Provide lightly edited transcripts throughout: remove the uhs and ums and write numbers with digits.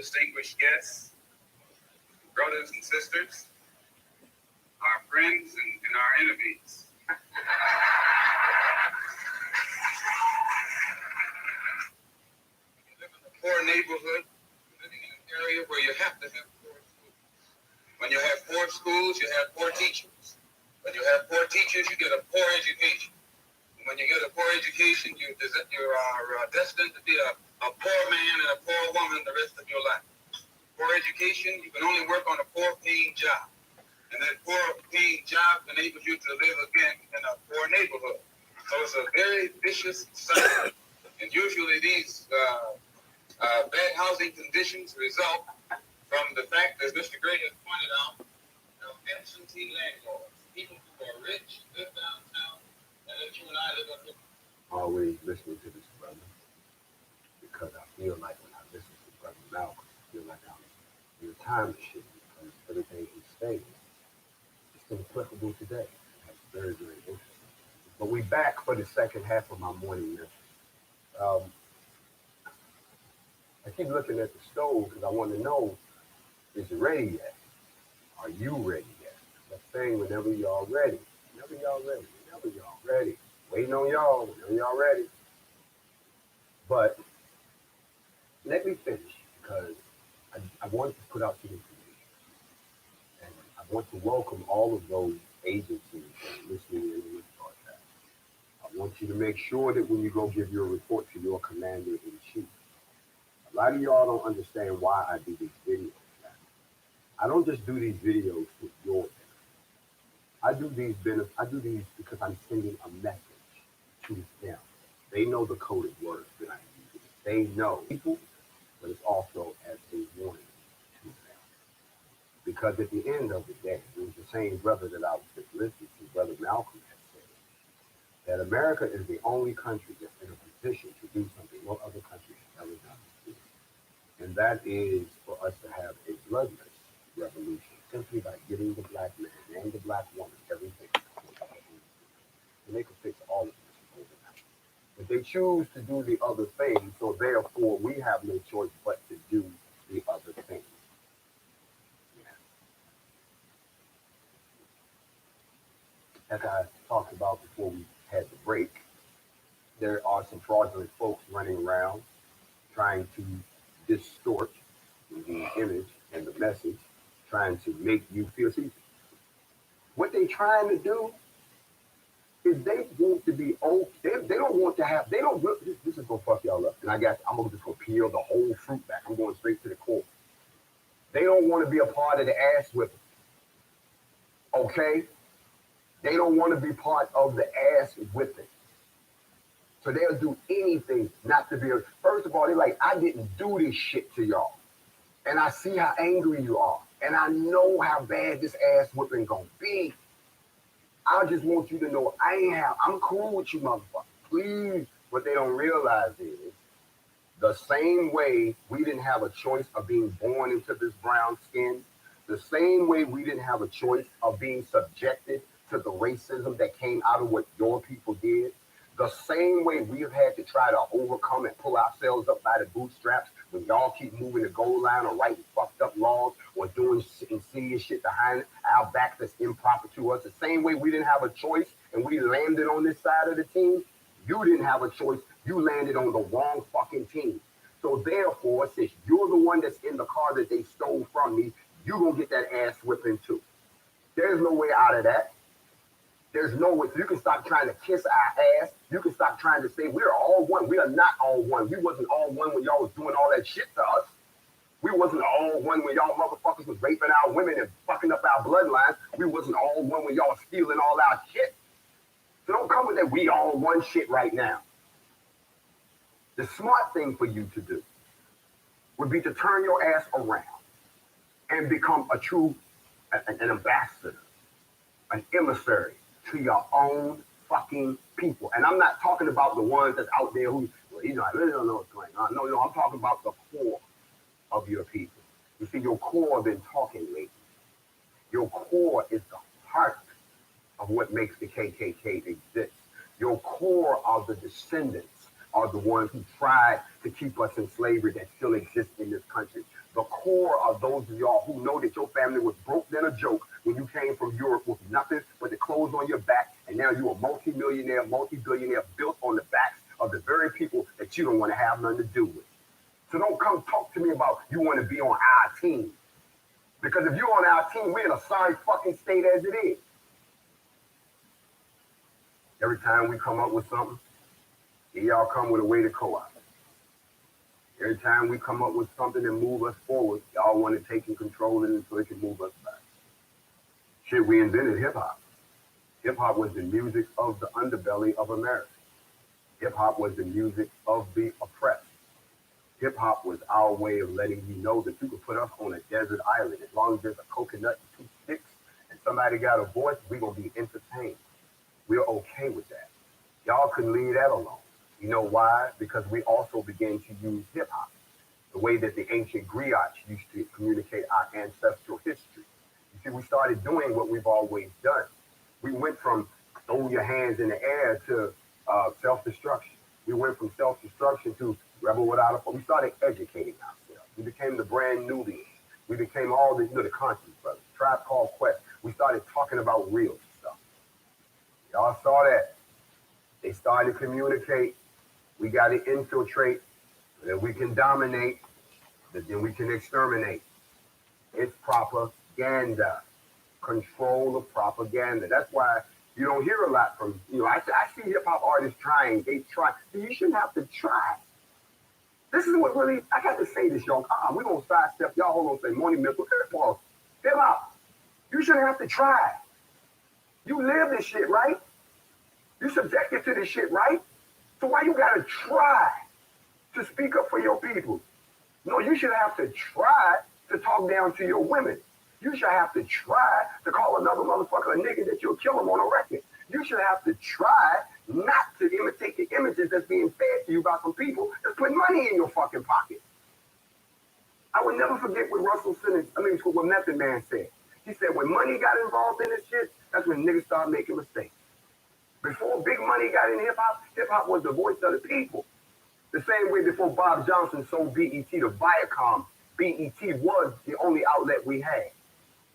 distinguished guests, brothers and sisters, our friends and our enemies. You live in a poor neighborhood, living in an area where you have to have poor schools. When you have poor schools, you have poor teachers. When you have poor teachers, you get a poor education. And when you get a poor education, you are destined to be a poor man and a poor woman the rest of your life. Poor education, you can only work on a poor-paying job. And that poor-paying job enables you to live again in a poor neighborhood. So it's a very vicious cycle. And usually these bad housing conditions result from the fact, as Mr. Gray has pointed out, of absentee landlords. People who are rich, live downtown, and let you and I live up here. Always listening to this brother, because I feel like when I listen to Brother Malcolm, I feel like I'm in a time machine, because everything he's saying is still applicable today. That's very, very interesting. But we back for the second half of my morning message. I keep looking at the stove because I want to know, is it ready yet? Are you ready yet? That saying, whenever y'all ready, whenever y'all ready, whenever y'all ready. Waiting on y'all, whenever y'all ready. But let me finish, because I want to put out some information. And I want to welcome all of those agencies that are listening in this broadcast. I want you to make sure that when you go give your report to your commander-in-chief, a lot of y'all don't understand why I do these videos. I don't just do these videos for your benefit. I do these because I'm sending a message to them. They know the coded words that I use. They know people, but it's also as a warning to them. Because at the end of the day, it was the same brother that I was just listening to, Brother Malcolm, had said, that America is the only country that's in a position to do something no other country has ever done before. And that is for us to have a bloodless revolution, simply by giving the black man and the black woman everything. And they can fix all of this overnight. But they choose to do the other thing, so therefore we have no choice but to do the other thing. Yeah. As I talked about before we had the break, there are some fraudulent folks running around trying to distort the image and the message, trying to make you feel. See, what they're trying to do is they want to be old. They don't want to have. They don't. This is gonna fuck y'all up. And I'm just gonna peel the whole fruit back. I'm going straight to the core. They don't want to be a part of the ass whipping. Okay. They don't want to be part of the ass whipping. So they'll do anything not to be. First of all, they're like, I didn't do this shit to y'all. And I see how angry you are. And I know how bad this ass whipping gonna be. I just want you to know I'm cool with you, motherfucker. Please. What they don't realize is the same way we didn't have a choice of being born into this brown skin, the same way we didn't have a choice of being subjected to the racism that came out of what your people did, the same way we have had to try to overcome and pull ourselves up by the bootstraps when y'all keep moving the goal line or writing fucked up laws or doing insidious shit behind our back that's improper to us. The same way we didn't have a choice and we landed on this side of the team, you didn't have a choice. You landed on the wrong fucking team. So therefore, since you're the one that's in the car that they stole from me, you're going to get that ass whipping too. There's no way out of that. There's no way. You can stop trying to kiss our ass. You can stop trying to say we're all one. We are not all one. We wasn't all one when y'all was doing all that shit to us. We wasn't all one when y'all motherfuckers was raping our women and fucking up our bloodlines. We wasn't all one when y'all was stealing all our shit. So don't come with that we all one shit right now. The smart thing for you to do would be to turn your ass around and become a true, an ambassador, an emissary to your own fucking people. And I'm not talking about the ones that's out there who, I really don't know what's going on. No, I'm talking about the core of your people. You see, your core been talking lately. Your core is the heart of what makes the KKK exist. Your core of the descendants are the ones who tried to keep us in slavery that still exist in this country. the core of those of y'all who know that your family was broke than a joke when you came from Europe with nothing but the clothes on your back, and now you're a multi-millionaire, multi-billionaire built on the backs of the very people that you don't want to have nothing to do with. So don't come talk to me about you want to be on our team. Because if you're on our team, we're in a sorry fucking state as it is. Every time we come up with something, y'all come with a way to co-op. Every time we come up with something that move us forward, y'all want to take and control it so it can move us back. Shit, we invented hip-hop. Hip-hop was the music of the underbelly of America. Hip-hop was the music of the oppressed. Hip-hop was our way of letting you know that you could put us on a desert island. As long as there's a coconut and 2 sticks and somebody got a voice, we're going to be entertained. We're okay with that. Y'all couldn't leave that alone. You know why? Because we also began to use hip-hop, the way that the ancient griots used to communicate our ancestral history. You see, we started doing what we've always done. We went from throw your hands in the air to self-destruction. We went from self-destruction to rebel without a... We started educating ourselves. We became the brand newbies. We became all the, the Conscious Brothers, Tribe Called Quest. We started talking about real stuff. Y'all saw that. They started to communicate. We got to infiltrate, so that we can dominate, that then we can exterminate. It's propaganda. Control of propaganda. That's why you don't hear a lot from, I see hip-hop artists trying. They try. You shouldn't have to try. This is what really, I got to say this, y'all. We're going to sidestep. Y'all hold on, say morning mental. Pause. Hip-hop. You shouldn't have to try. You live this shit, right? You subjected to this shit, right? So why you gotta try to speak up for your people? No, you should have to try to talk down to your women. You should have to try to call another motherfucker a nigga that you'll kill him on a record. You should have to try not to imitate the images that's being fed to you by some people that's putting money in your fucking pocket. I would never forget what what Method Man said. He said when money got involved in this shit, that's when niggas started making mistakes. Before big money got in hip-hop was the voice of the people. The same way before Bob Johnson sold BET to Viacom, BET was the only outlet we had.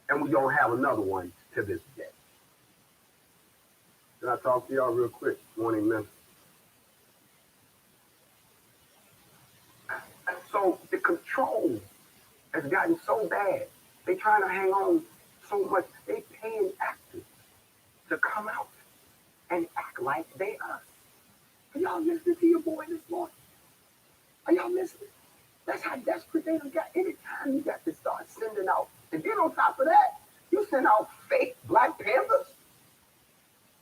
And we don't have another one to this day. Can I talk to y'all real quick? Morning, man. So the control has gotten so bad. They trying to hang on so much. They paying actors to come out and act like they us. Are y'all listening to your boy this morning? Are y'all listening? That's how desperate they got. Anytime you got to start sending out, and then on top of that, you send out fake Black Panthers.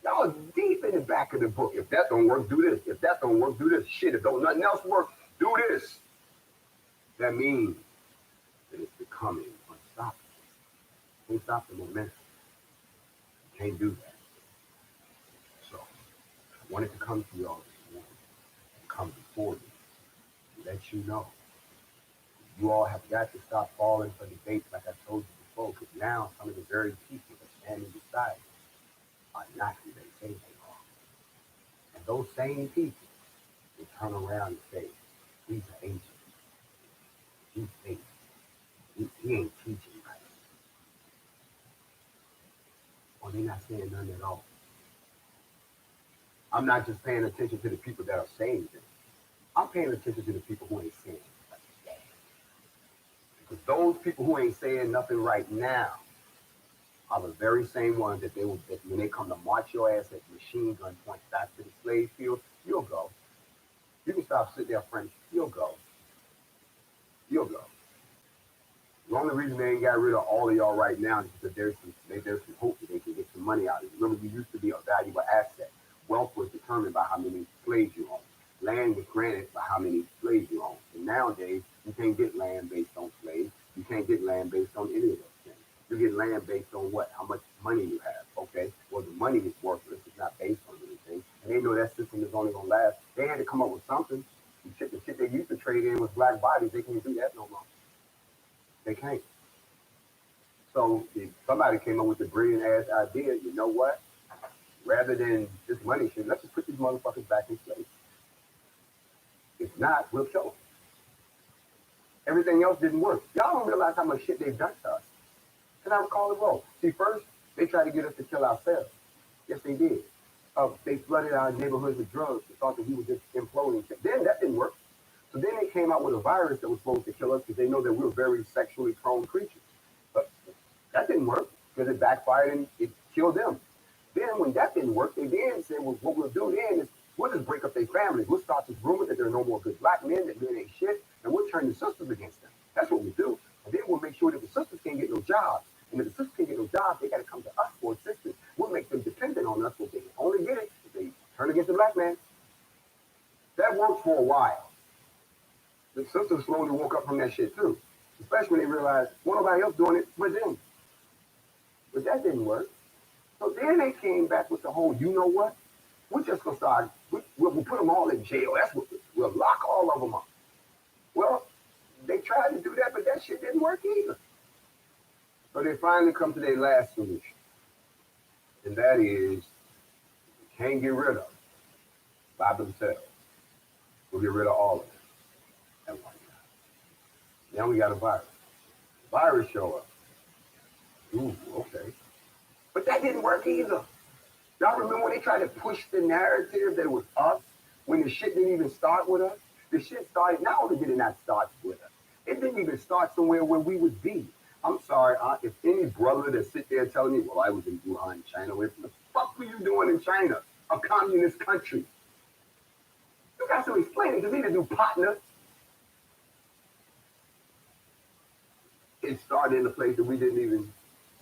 Y'all deep in the back of the book. If that don't work, do this. If that don't work, do this. Shit, if don't nothing else work, do this. That means that it's becoming unstoppable. Can't stop the momentum. You can't do that. So I wanted to come to y'all this morning, come before you, to let you know. You all have got to stop falling for debates like I told you before, because now some of the very people that stand beside you are not who they say they are. And those same people will turn around and say, he's an agent. He's fake. He ain't teaching right. Or they're not saying nothing at all. I'm not just paying attention to the people that are saying things. I'm paying attention to the people who ain't saying nothing. Because those people who ain't saying nothing right now are the very same ones that when they come to march your ass at machine gun point back to the slave field, you'll go. You can stop sitting there, friends. You'll go. You'll go. The only reason they ain't got rid of all of y'all right now is because there's some hope that they can get some money out of it. Remember, we used to be a valuable asset. Wealth was determined by how many slaves you own. Land was granted by how many slaves you own. And nowadays, you can't get land based on slaves. You can't get land based on any of those things. You get land based on what? How much money you have. Okay, well, the money is worthless. It's not based on anything. And they know that system is only going to last. They had to come up with something. The shit they used to trade in was black bodies. They can't do that no more. They can't. So if somebody came up with a brilliant ass idea, you know what? Rather than this money shit, let's just put these motherfuckers back in slavery. If not, we'll kill them. Everything else didn't work. Y'all don't realize how much shit they've done to us. Can I recall it wrong? See, first, they tried to get us to kill ourselves. Yes, they did. They flooded our neighborhoods with drugs. They thought that we were just imploding. Then that didn't work. So then they came out with a virus that was supposed to kill us because they know that we're very sexually prone creatures. But that didn't work because it backfired and it killed them. Then when that didn't work, they then said, well, what we'll do then is we'll just break up their families. We'll start this rumor that there are no more good black men, that men ain't shit, and we'll turn the sisters against them. That's what we'll do. And then we'll make sure that the sisters can't get no jobs. And if the sisters can't get no jobs, they got to come to us for assistance. We'll make them dependent on us, but they can only get it if they turn against the black man. That worked for a while. The sisters slowly woke up from that shit too, especially when they realized, well, nobody else doing it but them. But that didn't work. So then they came back with the whole, you know what? We're just going to start, we'll put them all in jail. That's what we'll lock all of them up. Well, they tried to do that, but that shit didn't work either. So they finally come to their last solution. And that is, can't get rid of them by themselves. We'll get rid of all of them at one time. Now we got a virus. The virus show up. Ooh, okay. But that didn't work either. Y'all remember when they tried to push the narrative that it was us, when the shit didn't even start with us? The shit started, not only did it not start with us, it didn't even start somewhere where we would be. I'm sorry, if any brother that sit there telling me, well, I was in Wuhan, China, what the fuck were you doing in China? A communist country. You got to explain it, because either do partner. It started in a place that we didn't even,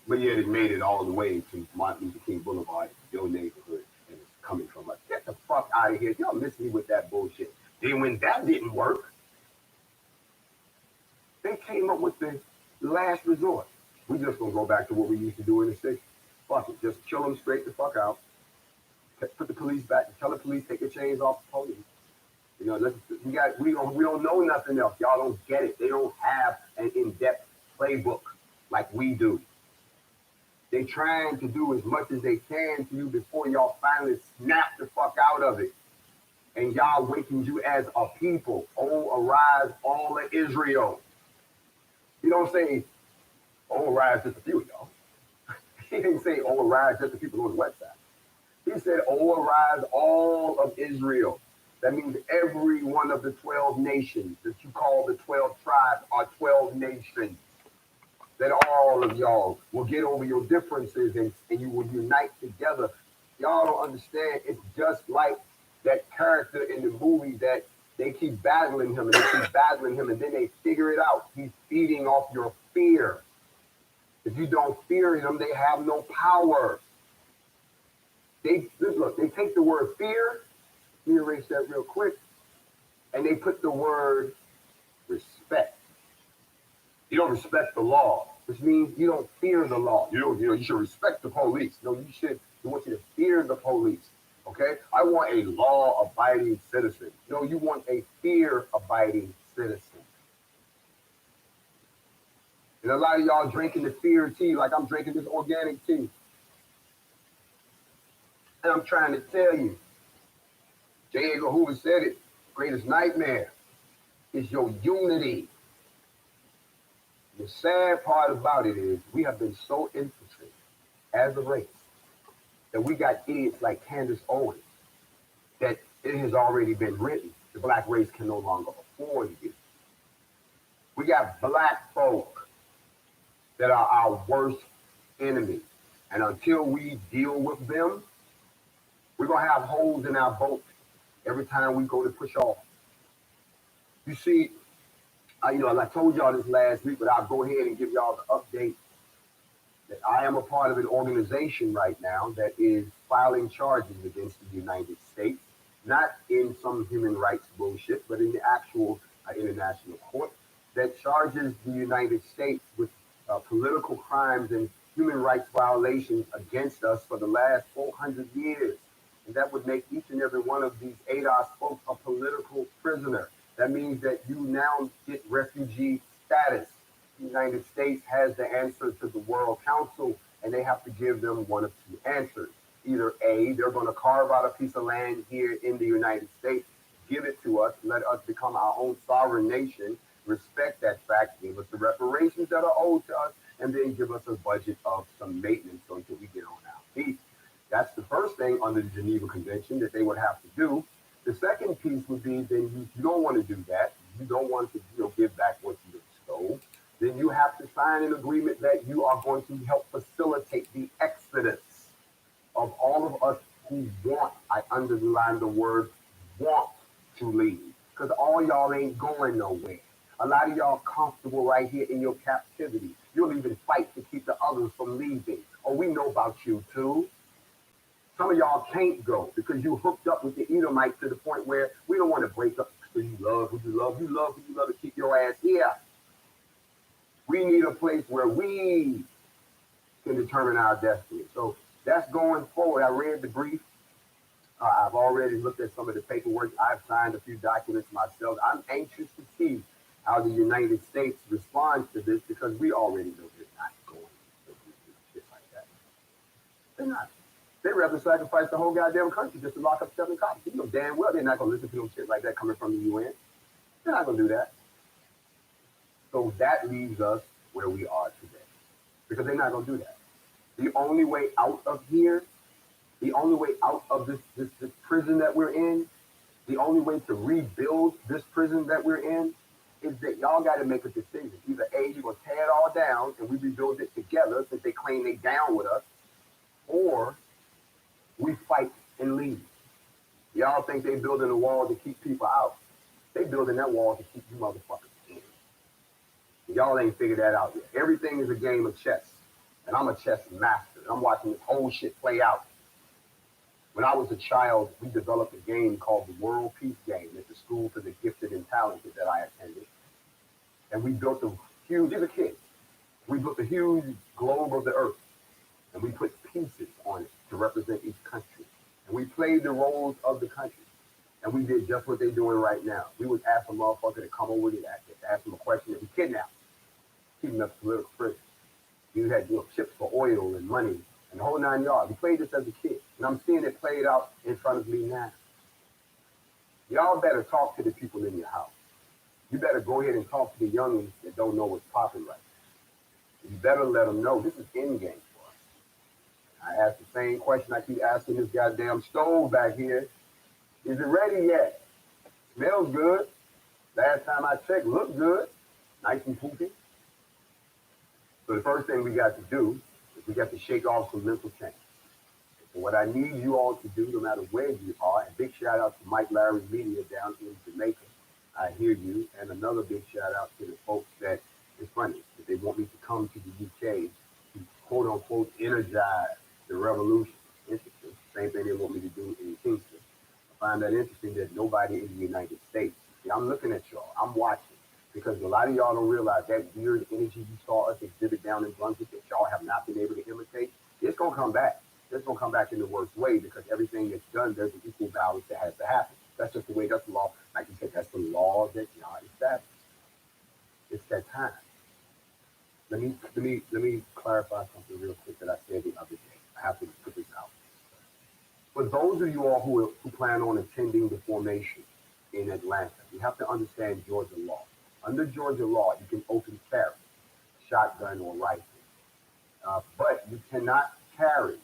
but yet it made it all the way to Martin Luther King Boulevard, your neighborhood, and it's coming from us. Get the fuck out of here. Y'all miss me with that bullshit. Then when that didn't work, they came up with the last resort. We just gonna go back to what we used to do in the 60s. Fuck it, just kill them straight the fuck out. Put the police back. Tell the police take the chains off the police. You know, we don't know nothing else. Y'all don't get it. They don't have an in-depth playbook like we do. They trying to do as much as they can to you before y'all finally snap the fuck out of it. And y'all waking you as a people. Oh, arise, all of Israel. He don't say, oh, arise, just a few of y'all. He didn't say, oh, arise, just the people on the website. He said, oh, arise, all of Israel. That means every one of the 12 nations that you call the 12 tribes are 12 nations. That all of y'all will get over your differences and you will unite together. Y'all don't understand. It's just like that character in the movie that they keep battling him and they keep battling him and then they figure it out. He's feeding off your fear. If you don't fear them, they have no power. They take the word fear, let me erase that real quick, and they put the word respect. You don't respect the law, which means you don't fear the law. You should respect the police. No, you want you to fear the police. Okay? I want a law-abiding citizen. No, you want a fear-abiding citizen. And a lot of y'all drinking the fear tea like I'm drinking this organic tea. And I'm trying to tell you, J. Edgar Hoover said it, greatest nightmare is your unity. The sad part about it is we have been so infiltrated as a race that we got idiots like Candace Owens that it has already been written. The black race can no longer afford you. We got black folk that are our worst enemy. And until we deal with them, we're going to have holes in our boat every time we go to push off. You see, I told y'all this last week, but I'll go ahead and give y'all the update that I am a part of an organization right now that is filing charges against the United States, not in some human rights bullshit, but in the actual international court that charges the United States with political crimes and human rights violations against us for the last 400 years. And that would make each and every one of these ADOS folks a political prisoner. That means that you now get refugee status. The United States has the answer to the World Council, and they have to give them one of two answers. Either A, they're going to carve out a piece of land here in the United States, give it to us, let us become our own sovereign nation, respect that give us the reparations that are owed to us, and then give us a budget of some maintenance so until we get on our feet. That's the first thing under the Geneva Convention that they would have to do. The second piece would be then you don't want to do that. You don't want to give back what you stole. Then you have to sign an agreement that you are going to help facilitate the exodus of all of us who want, I underline the word want to leave. Because all y'all ain't going nowhere. A lot of y'all comfortable right here in your captivity. You'll even fight to keep the others from leaving. Oh, we know about you too. Some of y'all can't go because you hooked up with the Edomites to the point where we don't want to break up because you love who you love. You love who you love to keep your ass here. We need a place where we can determine our destiny. So that's going forward. I read the brief. I've already looked at some of the paperwork. I've signed a few documents myself. I'm anxious to see how the United States responds to this because we already know they're not going to do shit like that. They're not. They'd rather sacrifice the whole goddamn country just to lock up 7 cops. You know damn well they're not going to listen to no shit like that coming from the UN. They're not going to do that. So that leaves us where we are today because they're not going to do that. The only way out of here, the only way out of this prison that we're in, the only way to rebuild this prison that we're in is that y'all got to make a decision. Either A, you're going to tear it all down and we rebuild it together since they claim they down with us, or we fight and leave. Y'all think they building a wall to keep people out. They building that wall to keep you motherfuckers in. Y'all ain't figured that out yet. Everything is a game of chess. And I'm a chess master. I'm watching this whole shit play out. When I was a child, we developed a game called the World Peace Game at the School for the Gifted and Talented that I attended. And we built a huge, as a kid, we built a huge globe of the earth. And we put pieces on it to represent each country. And we played the roles of the country. And we did just what they're doing right now. We would ask a motherfucker to come over to that, ask them a question that we kidnapped, keep them up political prison. You had chips for oil and money and the whole 9 yards. We played this as a kid. And I'm seeing it played out in front of me now. Y'all better talk to the people in your house. You better go ahead and talk to the youngins that don't know what's popping right now. You better let them know this is end game for us. I asked the same question I keep asking this goddamn stove back here. Is it ready yet? Smells good. Last time I checked, looked good. Nice and poopy. So the first thing we got to do is we got to shake off some mental change. So what I need you all to do, no matter where you are, and big shout out to Mike Larry Media down in Jamaica. I hear you. And another big shout out to the folks that, it's funny, that they want me to come to the UK to quote unquote energize the revolution. Interesting. Same thing they want me to do in Kingston. I find that interesting that nobody in the United States. See, I'm looking at y'all. I'm watching. Because a lot of y'all don't realize that weird energy you saw us exhibit down in Brunswick that y'all have not been able to imitate, it's going to come back. It's going to come back in the worst way because everything that's done, there's an equal balance that has to happen. That's just the way, that's the law. Like you said, that's the law that God established. It's that time. Let me clarify something real quick that I said the other day. I have to put this out. For those of you all who plan on attending the formation in Atlanta, you have to understand Georgia law. Under Georgia law, you can open carry, shotgun or rifle. But you cannot carry,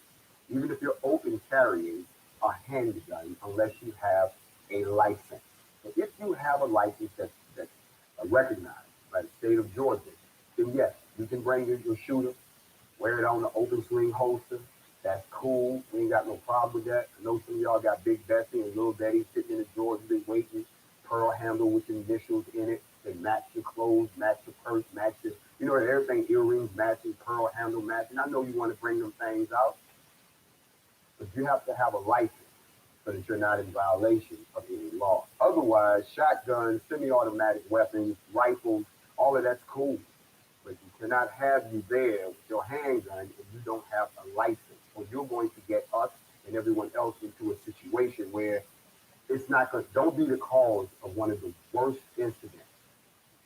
even if you're open carrying, a handgun unless you have a license. So if you have a license that's recognized by the state of Georgia, then yes, you can bring your shooter, wear it on the open sling holster. That's cool. We ain't got no problem with that. I know some of y'all got Big Bessie and Little Betty sitting in the drawers, been waiting, pearl handle with the initials in it. They match your clothes, match your purse, match your, everything, earrings matching, pearl handle matching. I know you want to bring them things out, but you have to have a license so that you're not in violation of any law. Otherwise, shotguns, semi-automatic weapons, rifles, all of that's cool. But you cannot have you there with your handgun if you don't have a license. Or you're going to get us and everyone else into a situation where it's not going to, don't be the cause of one of the worst incidents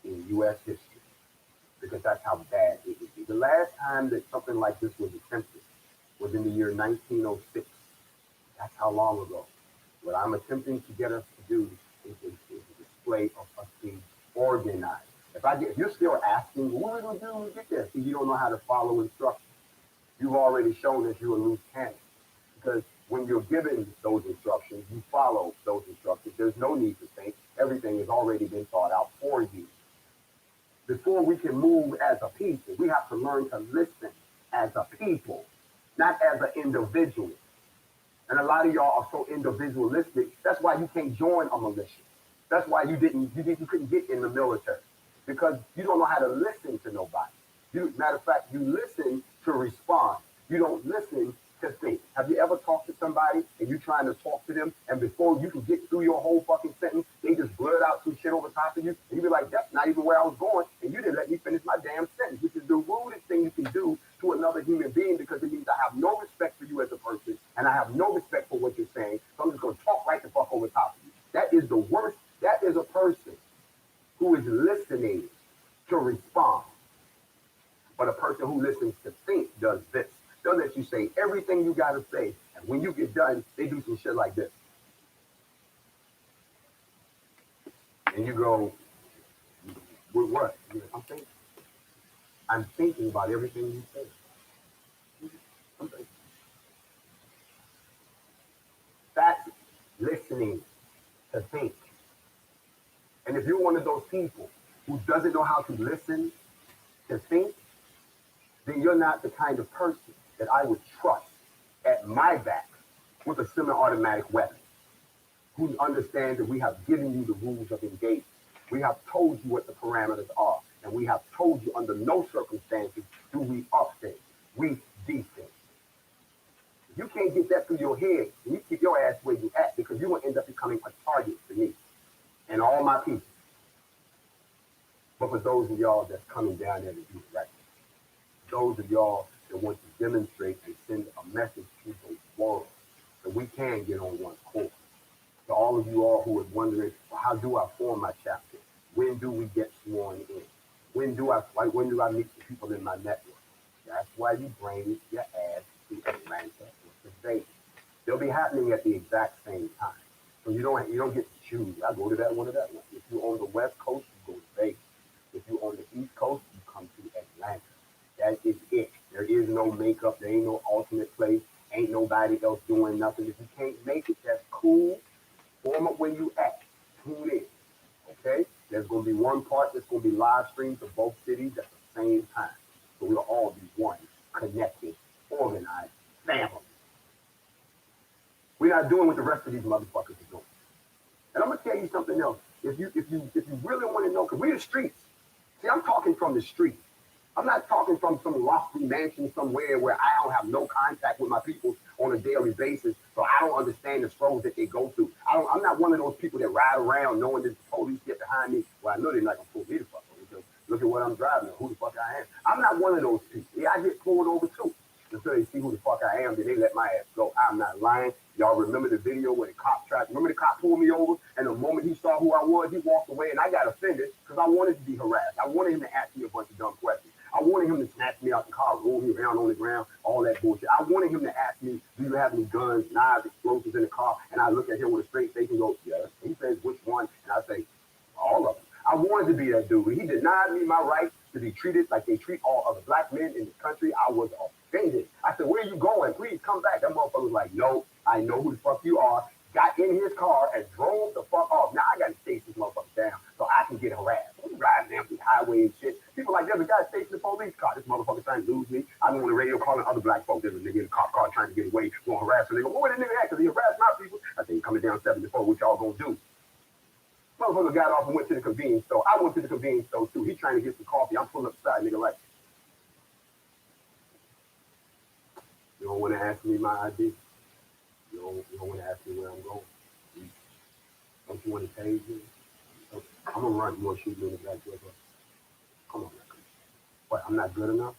in U.S. history, because that's how bad it would be. The last time that something like this was attempted was in the year 1906. That's how long ago. What I'm attempting to get us to do is a display of us being organized. If you're still asking, well, what are we gonna do when we get there? See, you don't know how to follow instructions. You've already shown that you're a loose cannon. Because when you're given those instructions, you follow those instructions. There's no need to think. Everything has already been thought out for you. Before we can move as a people, we have to learn to listen as a people, not as an individual. And a lot of y'all are so individualistic. That's why you can't join a militia. That's why you couldn't get in the military, because you don't know how to listen to nobody. Matter of fact, you listen to respond. You don't listen to think. Have you ever talked to somebody and you trying to talk to them, and before you can get through your whole fucking sentence, they just blurt out some shit over top of you, and you be like, that's not even where I was going, and you didn't let me finish my damn sentence, which is the rudest thing you can do to another human being, because it means I have no respect for you as a person, and I have no respect for what you're saying, so I'm just going to talk right the fuck over top of you. That is the worst. That is a person who is listening to respond. But a person who listens to think does this. They'll let you say everything you got to say. And when you get done, they do some shit like this. And you go, with what? I'm thinking about everything you say. I'm thinking. That's listening to think. And if you're one of those people who doesn't know how to listen to think, then you're not the kind of person that I would trust at my back with a semi-automatic weapon, who understands that we have given you the rules of engagement. We have told you what the parameters are, and we have told you under no circumstances do we up things. We defend. If you can't get that through your head, then you keep your ass where you at, because you're going to end up becoming a target for me and all my people. But for those of y'all that's coming down there to do the right, those of y'all that want to demonstrate and send a message to the world, that we can get on one course. To all of you all who are wondering, well, how do I form my chapter? When do we get sworn in? When do I meet the people in my network? That's why you bring your ass to Atlanta or to Vegas. They'll be happening at the exact same time. So you don't get to choose. I go to that one or that one. If you're on the West Coast, you go to Vegas. If you're on the East Coast, you come to Atlanta. That is it. There is no makeup. There ain't no alternate place. Ain't nobody else doing nothing. If you can't make it, that's cool. Form up when you act. Tune in. Okay? There's going to be one part that's going to be live streamed to both cities at the same time. So we'll all be one, connected, organized, family. We're not doing what the rest of these motherfuckers are doing. And I'm gonna tell you something else. If you really want to know, because we're the streets. See, I'm talking from the street. I'm not talking from some lofty mansion somewhere where I don't have no contact with my people on a daily basis, so I don't understand the struggles that they go through. I'm not one of those people that ride around knowing that the police get behind me. Well, I know they're not gonna pull me the fuck over, because look at what I'm driving, who the fuck I am. I'm not one of those people. Yeah, I get pulled over too. Until they see who the fuck I am, then they let my ass go. I'm not lying. Y'all remember the video where the cop remember the cop pulled me over, and the moment he saw who I was, he walked away, and I got offended because I wanted to be harassed. I wanted him to ask me a bunch of dumb questions. I wanted him to snatch me out the car, roll me around on the ground, all that bullshit. I wanted him to ask me, do you have any guns, knives, explosives in the car? And I look at him with a straight face and go, yes. He says, which one? And I say, all of them. I wanted to be that dude. He denied me my right to be treated like they treat all other black men in this country. I was offended. I said, where are you going? Please come back. That motherfucker was like, no, I know who the fuck you are. Got in his car and drove the fuck off. Now I got to chase this motherfucker down so I can get harassed. I'm riding down the highway and shit. People like, there's a guy chasing the police car. This motherfucker trying to lose me. I'm on the radio calling other black folks. There's a nigga in the cop car trying to get away. Going to harass him. They go, where the nigga at? Because he harassed my people. I said, coming down 74. What y'all gonna do? Motherfucker got off and went to the convenience store. I went to the convenience store too. He trying to get some coffee. I'm pulling up beside nigga like, you don't want to ask me my ID. You don't want to ask me where I'm going. Don't you want to page me? I'm gonna run. You want to shoot me in the back door? Come on, man. What? I'm not good enough?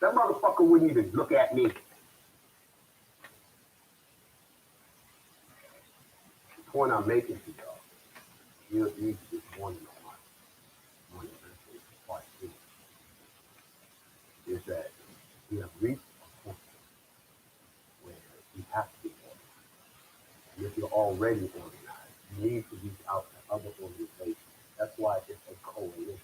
That motherfucker wouldn't even look at me. The point I'm making to y'all, you just want to know my part two, is that we have reached a point where we have to be organized. And if you're already organized, you need to reach out to other organizations. That's why it's a coalition.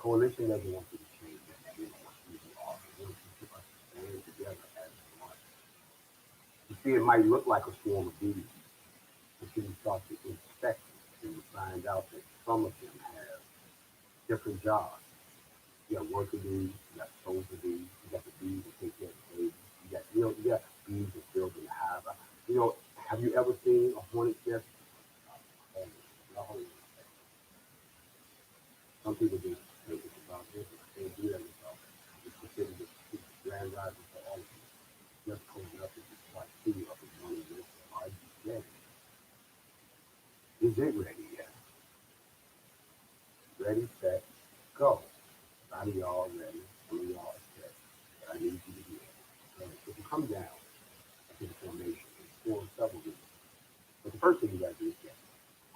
Coalition doesn't want you to change that. They don't want you to are. They want you to stand together as one. You see, it might look like a swarm of bees until you start to inspect it and you find out that some of them have different jobs. You got worker bees, you got soldier bees, you got the bees that take care of the babies, you got bees that build in the hive. Have you ever seen a hornet nest? Some people do think it's about this, they do that about it. It's considered the grand rising for all of you. Just pulling up and just like see up and running this. Are you ready? Is it ready yet? Ready, set, go. A lot of y'all ready, some of y'all are set. But I need you to be ready. If you come down to the formation, it's for several reasons. But the first thing you got to do is get.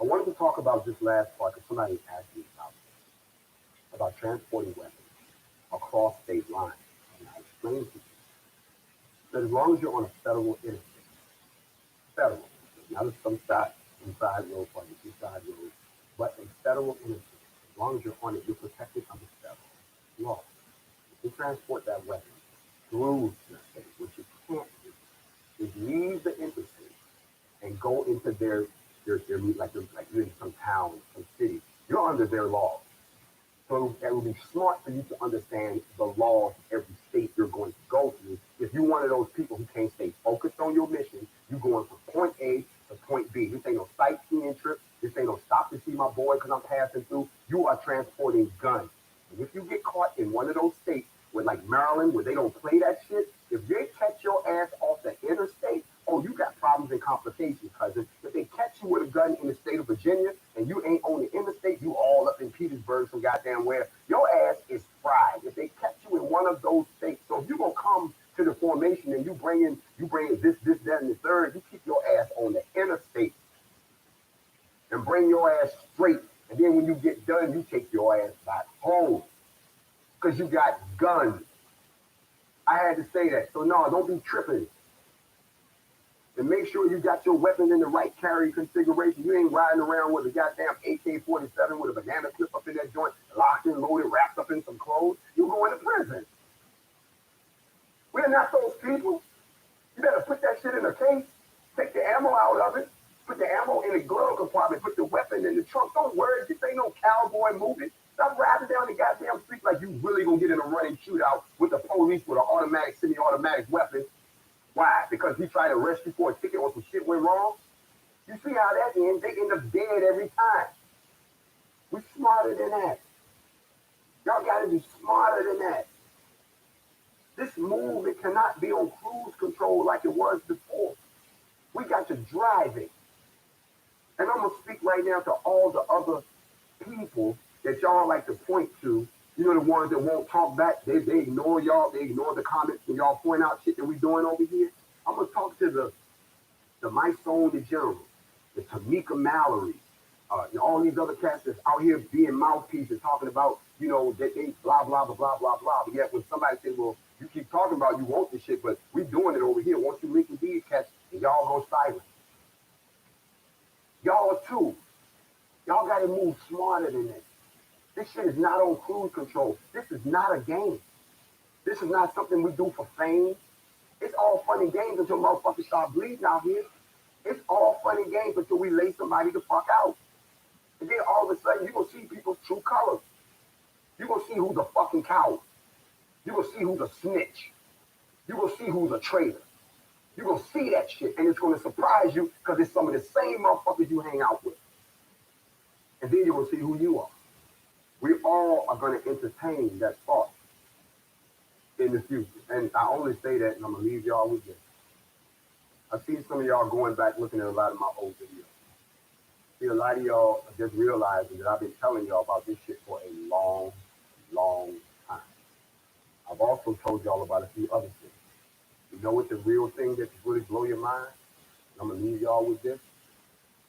I wanted to talk about this last part because somebody asked me about transporting weapons across state lines. And I explained to you that as long as you're on a federal interstate, federal, not some side road, or two side road, but a federal interstate, as long as you're on it, you're protected under federal law. You can transport that weapon through the state. What you can't do is leave the interstate and go into their like you're in some town, some city. You're under their laws. So it would be smart for you to understand the laws of every state you're going to go through. If you're one of those people who can't stay focused on your mission, you're going from point A to point B. This ain't no sightseeing trip. This ain't no stop to see my boy because I'm passing through. You are transporting guns. And if you get caught in one of those states, like Maryland, where they don't play that shit, if they catch your ass off the interstate, oh, you got problems and complications, cousin. If they catch you with a gun in the state of Virginia and you ain't on the interstate, you all up in Petersburg, some goddamn where, your ass is fried. If they catch you in one of those states, so if you're gonna come to the formation and you bring in this, that, and the third, you keep your ass on the interstate and bring your ass straight. And then when you get done, you take your ass back home because you got guns. I had to say that. So no, don't be tripping. And make sure you got your weapon in the right carry configuration. You ain't riding around with a goddamn AK-47 with a banana clip up in that joint, locked and loaded, wrapped up in some clothes. You going to prison. We're not those people. You better put that shit in a case, take the ammo out of it, put the ammo in the glove compartment, put the weapon in the trunk. Don't worry, this ain't no cowboy movie. Stop riding down the goddamn street like you really gonna get in a running shootout with the police with an automatic, semi-automatic weapon. Why? Because he tried to arrest you for a ticket or some shit went wrong? You see how that ends? They end up dead every time. We're smarter than that. Y'all gotta be smarter than that. This movement cannot be on cruise control like it was before. We got to drive it. And I'm gonna speak right now to all the other people that y'all like to point to. You know, the ones that won't talk back, they ignore y'all, they ignore the comments when y'all point out shit that we doing over here. I'm gonna talk to the Mike Stone, the General, the Tamika Mallory, all these other cats that's out here being mouthpieces talking about, that they blah, blah, blah, blah, blah, blah. But yet when somebody says, well, you keep talking about you want this shit, but we doing it over here. Once you link these cats, and y'all go silent. Y'all too. Y'all gotta move smarter than this. This shit is not on cruise control. This is not a game. This is not something we do for fame. It's all fun and games until motherfuckers start bleeding out here. It's all fun and games until we lay somebody the fuck out. And then all of a sudden, you're going to see people's true colors. You're going to see who's a fucking coward. You're going to see who's a snitch. You're going to see who's a traitor. You're going to see that shit, and it's going to surprise you because it's some of the same motherfuckers you hang out with. And then you're going to see who you are. We all are going to entertain that thought in the future. And I only say that, and I'm going to leave y'all with this. I see some of y'all going back looking at a lot of my old videos. See, a lot of y'all are just realizing that I've been telling y'all about this shit for a long, long time. I've also told y'all about a few other things. You know what the real thing that really blow your mind? I'm going to leave y'all with this,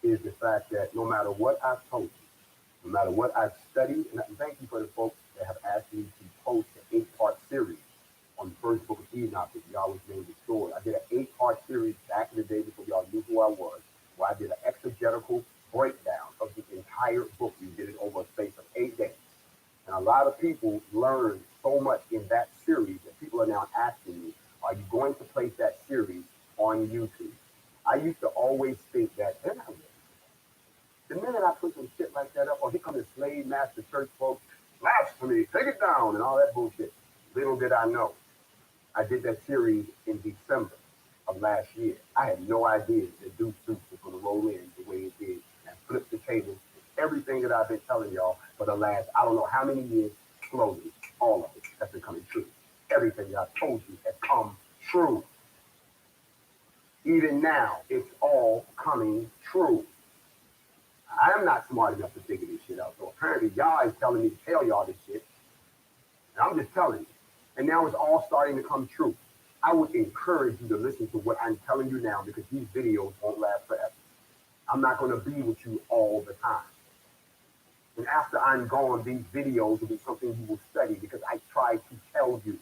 is the fact that no matter what I've told you, no matter what I've studied, and thank you for the folks that have asked me to post an 8-part series on the first book of Enoch that y'all was named restored. I did an 8-part series back in the day before y'all knew who I was, where I did an exegetical breakdown of the entire book. We did it over a space of 8 days. And a lot lot of people learned so much in that series that people are now asking me, are you going to place that series on YouTube? I used to always think that they're not ready. The minute I put some shit like that up, or here come the slave master church folks, blasphemy, take it down, and all that bullshit. Little did I know. I did that series in December of last year. I had no idea that Deuce Deuce was going to roll in the way it did and flip the table. Everything that I've been telling y'all for the last, I don't know how many years, slowly, all of it has been coming true. Everything that I told you has come true. Even now, it's all coming true. I'm not smart enough to figure this shit out. So apparently y'all is telling me to tell y'all this shit. And I'm just telling you. And now it's all starting to come true. I would encourage you to listen to what I'm telling you now because these videos won't last forever. I'm not going to be with you all the time. And after I'm gone, these videos will be something you will study because I try to tell you.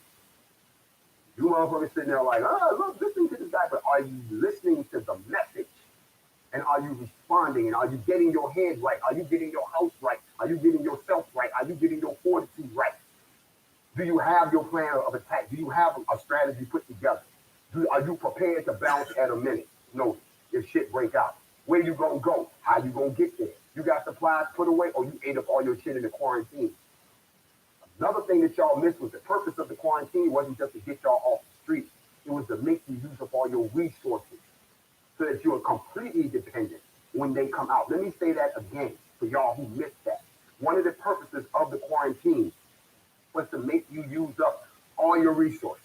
You motherfuckers sitting there like, oh, look, listening to this guy, but are you listening to the message? And are you responding? And are you getting your head right? Are you getting your house right? Are you getting yourself right? Are you getting your fortitude right? Do you have your plan of attack? Do you have a strategy put together? Are you prepared to bounce at a minute? No, if shit break out. Where you gonna go? How you gonna get there? You got supplies put away or you ate up all your shit in the quarantine? Another thing that y'all missed was the purpose of the quarantine wasn't just to get y'all off the street. It was to make you use up all your resources so that you are completely dependent when they come out. Let me say that again for y'all who missed that. One of the purposes of the quarantine was to make you use up all your resources.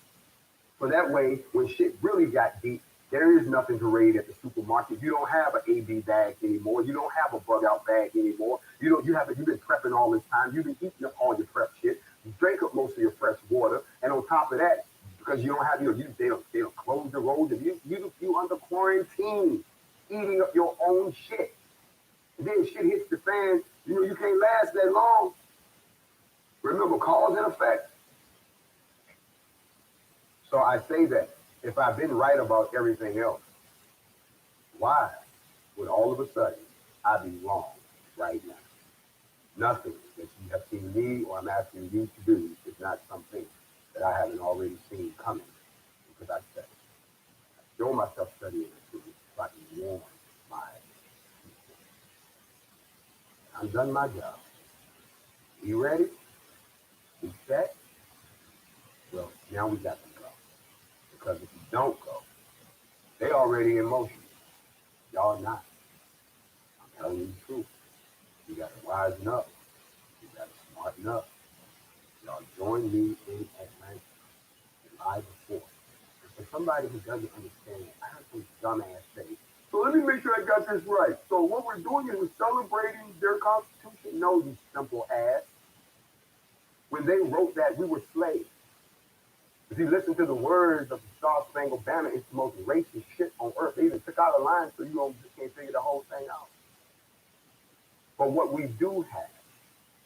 So that way, when shit really got deep, there is nothing to raid at the supermarket. You don't have an AB bag anymore. You don't have a bug out bag anymore. You've been prepping all this time. You've been eating up all your prep shit. You drank up most of your fresh water. And on top of that, because you don't have, they don't close the roads. And you under quarantine, eating up your own shit. And then shit hits the fan. You can't last that long. Remember, cause and effect. So I say that if I've been right about everything else, why would all of a sudden I be wrong right now? Nothing that you have seen me or I'm asking you to do is not something that I haven't already seen coming because I study. I show myself studying it so I can warn my people. I've done my job. You ready? We set? Well, now we got to go. Because if you don't go, they already in motion. Y'all not. I'm telling you the truth. You got to wisen up. You got to smarten up. Y'all join me in Atlanta July the 4th. And for somebody who doesn't understand, I heard some dumbass say, so let me make sure I got this right. So what we're doing is we're celebrating their Constitution? No, you simple ass. When they wrote that, we were slaves. If you listen to the words of the Star Spangled Banner, it's the most racist shit on earth. They even took out a line so you can't figure the whole thing out. But what we do have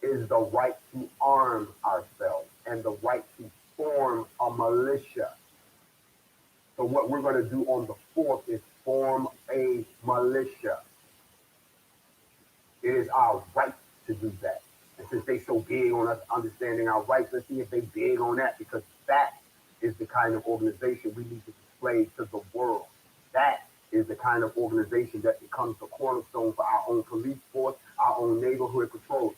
is the right to arm ourselves and the right to form a militia. So what we're going to do on the 4th is form a militia. It is our right to do that. And since they so big on us understanding our rights, let's see if they big on that, because that is the kind of organization we need to display to the world. That is the kind of organization that becomes the cornerstone for our own police force, our own neighborhood patrols.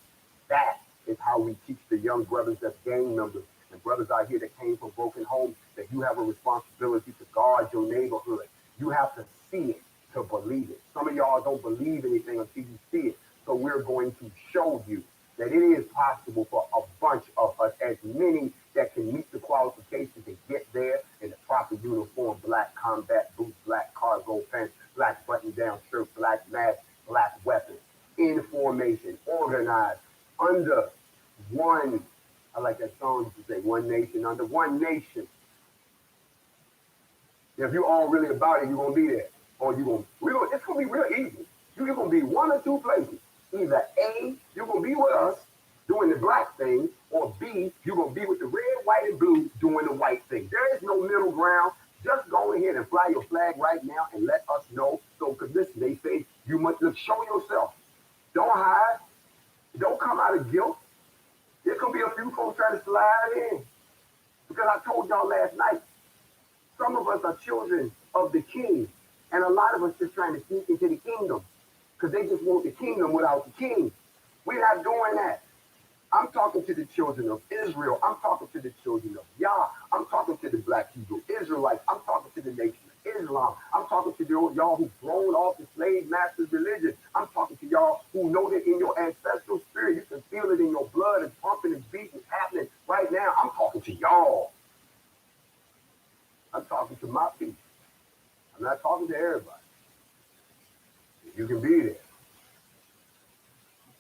That is how we teach the young brothers that's gang members and brothers out here that came from broken homes that you have a responsibility to guard your neighborhood. You have to see it to believe it. Some of y'all don't believe anything until you see it. So we're going to show you that it is possible for a bunch of us, as many that can meet the qualifications and get there in the proper uniform, black combat boots, black cargo pants, black button-down shirt, black mask, black weapons, in formation, organized, under one, I like that song to say, one nation, under one nation. If you're all really about it, you're going to be there. Or it's going to be real easy. You're going to be one or two places. Either A, you're going to be with us doing the black thing, or B, you're going to be with the red, white, and blue doing the white thing. There is no middle ground. Just go ahead and fly your flag right now and let us know. So, because listen, they say you must show yourself. Don't hide. Don't come out of guilt. There could be a few folks trying to slide in. Because I told y'all last night, some of us are children of the king. And a lot of us just trying to sneak into the kingdom. Because they just want the kingdom without the king. We're not doing that. I'm talking to the children of Israel. I'm talking to the children of Yah. I'm talking to the black Hebrew Israelites. I'm talking to the nation of Islam. I'm talking to y'all who've grown off the slave master's religion. I'm talking to y'all who know that in your ancestral spirit, you can feel it in your blood. It's pumping, it's beating, it's happening right now. I'm talking to y'all. I'm talking to my people. I'm not talking to everybody. You can be there.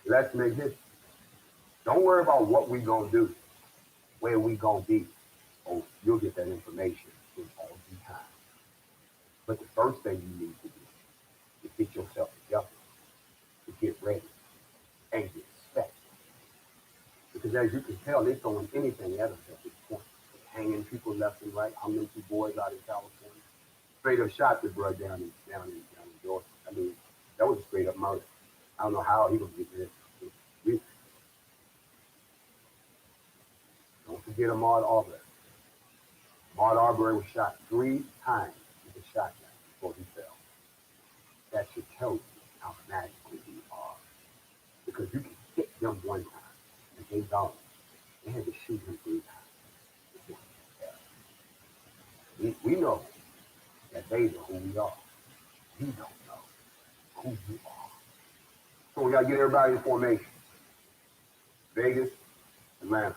Let's make history. Don't worry about what we gonna do, where we gonna be. Oh, you'll get that information in all due time. But the first thing you need to do is get yourself together, to get ready, and get set. Because as you can tell, they're throwing anything at us at this point. They're hanging people left and right. How many boys out in California? Straight up shot the bro down in Georgia. I mean, that was a straight up murder. I don't know how he was getting this. Don't forget Ahmaud Arbery. Ahmaud Arbery was shot 3 times with a shotgun before he fell. That should tell you how magical we are. Because you can hit them 1 time and they gone. They had to shoot him 3 times before he fell. We know that they know who we are. You don't know who you are. So we gotta get everybody in formation. Vegas, Atlanta.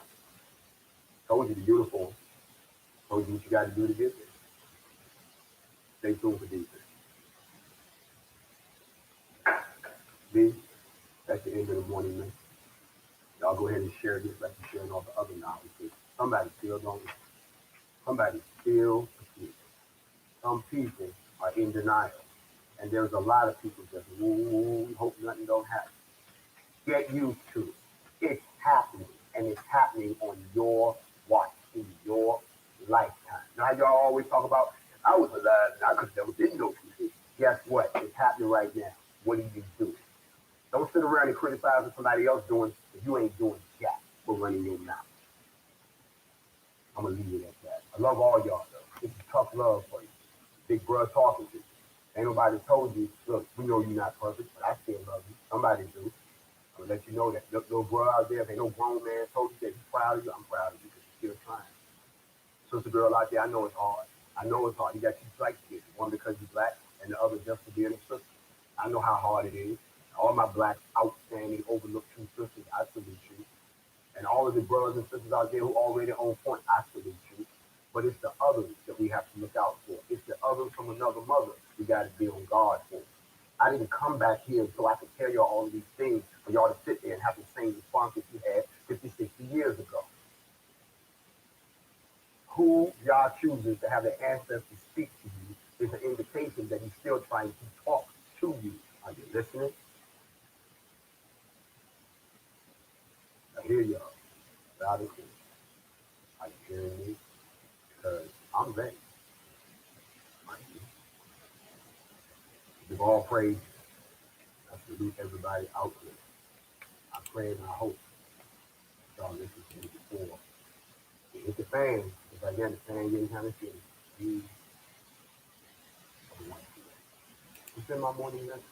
Told you the uniform. Told you what you gotta do to get there. Stay tuned for defense. B, that's the end of the morning, man. Y'all go ahead and share this like you're sharing all the other knowledge. Somebody still don't know. Somebody still confused. Some people are in denial. And there's a lot of people just, hope nothing don't happen. Get used to it. It's happening. And it's happening on your watch, in your lifetime. Now y'all always talk about, I was alive and I could never didn't know this. Guess what? It's happening right now. What do you do? Don't sit around and criticize what somebody else doing if you ain't doing jack for running your mouth. I'm gonna leave it at that. I love all y'all though. It's a tough love for you. Big bro talking to you. Ain't nobody told you, look, we know you're not perfect, but I still love you. Somebody do. I'm gonna let you know that little bro out there, if ain't no grown man told you that he's proud of you, I'm proud of you because you're still trying. Sister girl out there, I know it's hard. I know it's hard. You got 2 strikes kids, one because you're black and the other just for being a sister. I know how hard it is. All my black, outstanding, overlooked true sisters, I salute you. And all of the brothers and sisters out there who already on point, I salute you. But it's the others that we have to look out for. It's the others from another mother we got to be on guard for. I didn't come back here so I could tell y'all all of these things for y'all to sit there and have the same response that you had 50, 60 years ago. Who y'all chooses to have the ancestors speak to you is an indication that he's still trying to talk to you. Are you listening? I hear y'all. Loud and clear. Are you hearing me? Because I'm ready. Give all praise. I salute everybody out there. I pray and I hope y'all listen to me before. You hit the fan, because again, the fan getting kind of shitty. It's in my morning message.